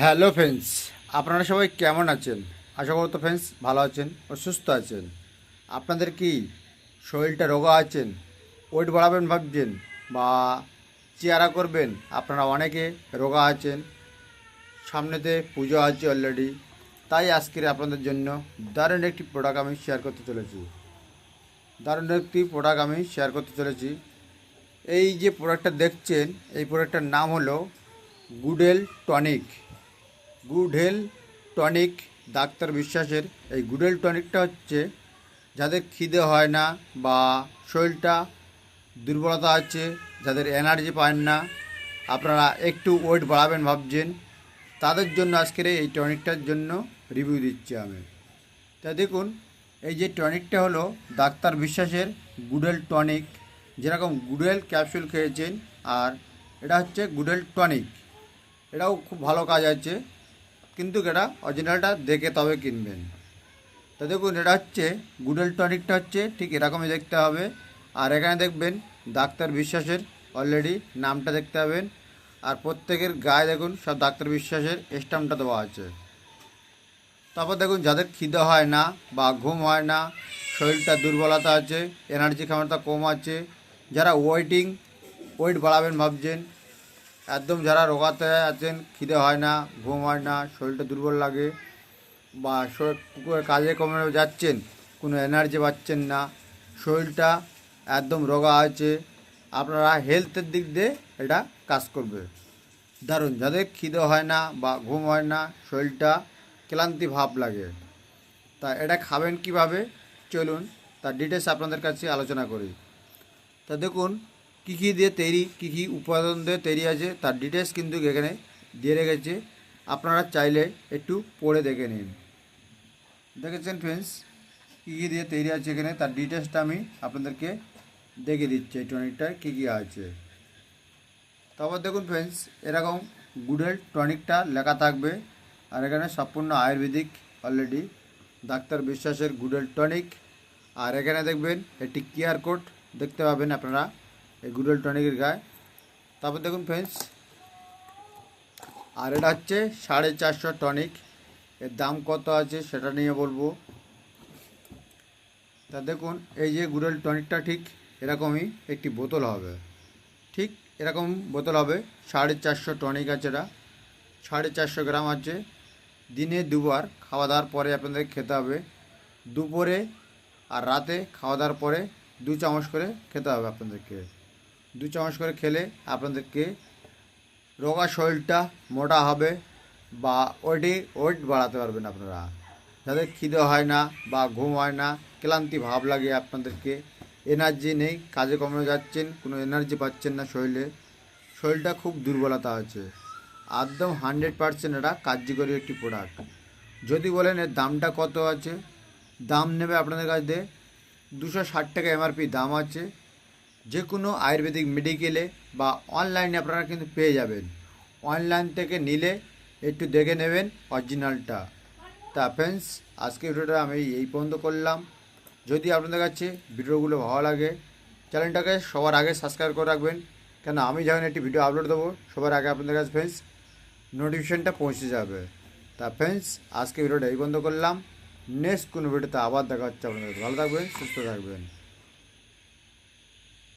Hello friends, আপনারা সবাই কেমন আছেন? আশা করতো ফ্রেন্ডস ভালো আছেন ও সুস্থ আছেন। আপনাদের কি শরীরটা রোগা আছেন, ওয়েট বাড়াবেন ভাবছেন বা চেয়ারা করবেন? আপনারা অনেকে রোগা আছেন, সামনেতে পুজো আছে অলরেডি। তাই আজকের আপনাদের জন্য দারুণ একটি প্রোডাক্ট আমি শেয়ার করতে চলেছি। এই যে প্রোডাক্টটা দেখছেন, এই প্রোডাক্টটার নাম হলো গুডেল টনিক। গুডেল টনিক, ডাক্তার বিশ্বাসের এই গুডেল টনিকটা হচ্ছে যাদের খিদে হয় না বা শরীরটা দুর্বলতা আছে, যাদের এনার্জি পান না, আপনারা একটু ওয়েট বাড়াবেন ভাবছেন, তাদের জন্য আজকের এই টনিকটার জন্য রিভিউ দিচ্ছি আমি। তা দেখুন, এই যে টনিকটা হলো ডাক্তার বিশ্বাসের গুডেল টনিক। যেরকম গুডেল ক্যাপসুল খেয়েছেন, আর এটা হচ্ছে গুডেল টনিক। এটাও খুব ভালো কাজ আছে, কিন্তু এটা অরিজিনালটা দেখে তবে কিনবেন। তো দেখুন, এটা হচ্ছে গুডেল টনিকটা হচ্ছে ঠিক এরকমই দেখতে হবে। আর এখানে দেখবেন ডাক্তার বিশ্বাসের অলরেডি নামটা দেখতে পাবেন। আর প্রত্যেকের গায়ে দেখুন সব ডাক্তার বিশ্বাসের স্ট্যাম্পটা দেওয়া আছে। তারপর দেখুন, যাদের খিদে হয় না বা ঘুম হয় না, শরীরটা দুর্বলতা আছে, এনার্জি ক্ষমতা কম আছে, যারা ওয়েট বাড়াবেন ভাবছেন, একদম যারা রোগাতে আছেন, খিদে হয় না, ঘুম হয় না, শরীরটা দুর্বল লাগে, বা কাজে কমে যাচ্ছেন, কোনো এনার্জি পাচ্ছেন না, শরীরটা একদম রোগা আছে, আপনারা হেলথের দিক দিয়ে এটা কাজ করবে দারুণ। যাদের খিদে হয় না বা ঘুম হয় না, শরীরটা ক্লান্তি ভাব লাগে, তা এটা খাবেন কিভাবে, চলুন তার ডিটেলস আপনাদের কাছে আলোচনা করি। তা দেখুন, কী কী দিয়ে তৈরি, কী কী উপাদান দিয়ে তৈরি আছে তার ডিটেলস কিন্তু এখানে দিয়ে রেখেছে। আপনারা চাইলে একটু পড়ে দেখে নিন। দেখেছেন ফ্রেন্ডস, কী কী দিয়ে তৈরি আছে এখানে তার ডিটেলসটা আমি আপনাদেরকে দেখে দিচ্ছি, এই টনিকটায় কী কী আছে। তারপর দেখুন ফ্রেন্ডস, এরকম গুডেল টনিকটা লেখা থাকবে, আর এখানে সম্পূর্ণ আয়ুর্বেদিক অলরেডি ডাক্তার বিশ্বাসের গুডেল টনিক। আর এখানে দেখবেন একটি কিউআর কোড দেখতে পাবেন আপনারা এই গুডেল টনিকের গায়ে। তারপর দেখুন ফ্রেন্ডস, আর এটা হচ্ছে 450 টনিক। এর দাম কত আছে সেটা নিয়ে বলবো। তা দেখুন, এই যে গুডেল টনিকটা ঠিক এরকমই একটি বোতল হবে, ঠিক এরকম বোতল হবে। 450 টনিক আছে, এটা 450 গ্রাম আছে। দিনে দুবার খাওয়া দাওয়ার পরে আপনাদের খেতে হবে। দুপুরে আর রাতে খাওয়া দাওয়ার পরে 2 চামচ করে খেতে হবে আপনাদেরকে। 2 চামচ করে খেলে আপনাদেরকে রোগা শরীরটা মোটা হবে বা ওয়েট বাড়াতে পারবেন আপনারা। যাদের খিদে হয় না বা ঘুম হয় না, ক্লান্তি ভাব লাগে আপনাদেরকে, এনার্জি নেই, কাজে কমে যাচ্ছেন, কোনো এনার্জি পাচ্ছেন না শরীরে, শরীরটা খুব দুর্বলতা আছে, একদম 100% এটা কার্যকরী একটি প্রোডাক্ট। যদি বলেন এর দামটা কত আছে, দাম নেবে আপনাদের কাছে 260 টাকা এমআরপি দাম আছে। যে কোনো আয়ুর্বেদিক মেডিকেলে বা অনলাইনে আপনারা কিন্তু পেয়ে যাবেন। অনলাইন থেকে নিলে একটু দেখে নেবেন অরিজিনালটা। তা ফ্রেন্ডস, আজকে ভিডিওটা আমি এই পর্যন্ত করলাম। যদি আপনাদের কাছে ভিডিওগুলো ভালো লাগে, চ্যানেলটাকে সবার আগে সাবস্ক্রাইব করে রাখবেন, কেন আমি যখন একটি ভিডিও আপলোড দেবো সবার আগে আপনাদের কাছে ফ্রেন্ডস নোটিফিকেশানটা পৌঁছে যাবে। তা ফ্রেন্ডস, আজকে ভিডিওটা এই বন্ধ করলাম। নেক্সট কোনো ভিডিওতে আবার দেখা হচ্ছে আপনাদের। ভালো থাকবেন, সুস্থ থাকবেন।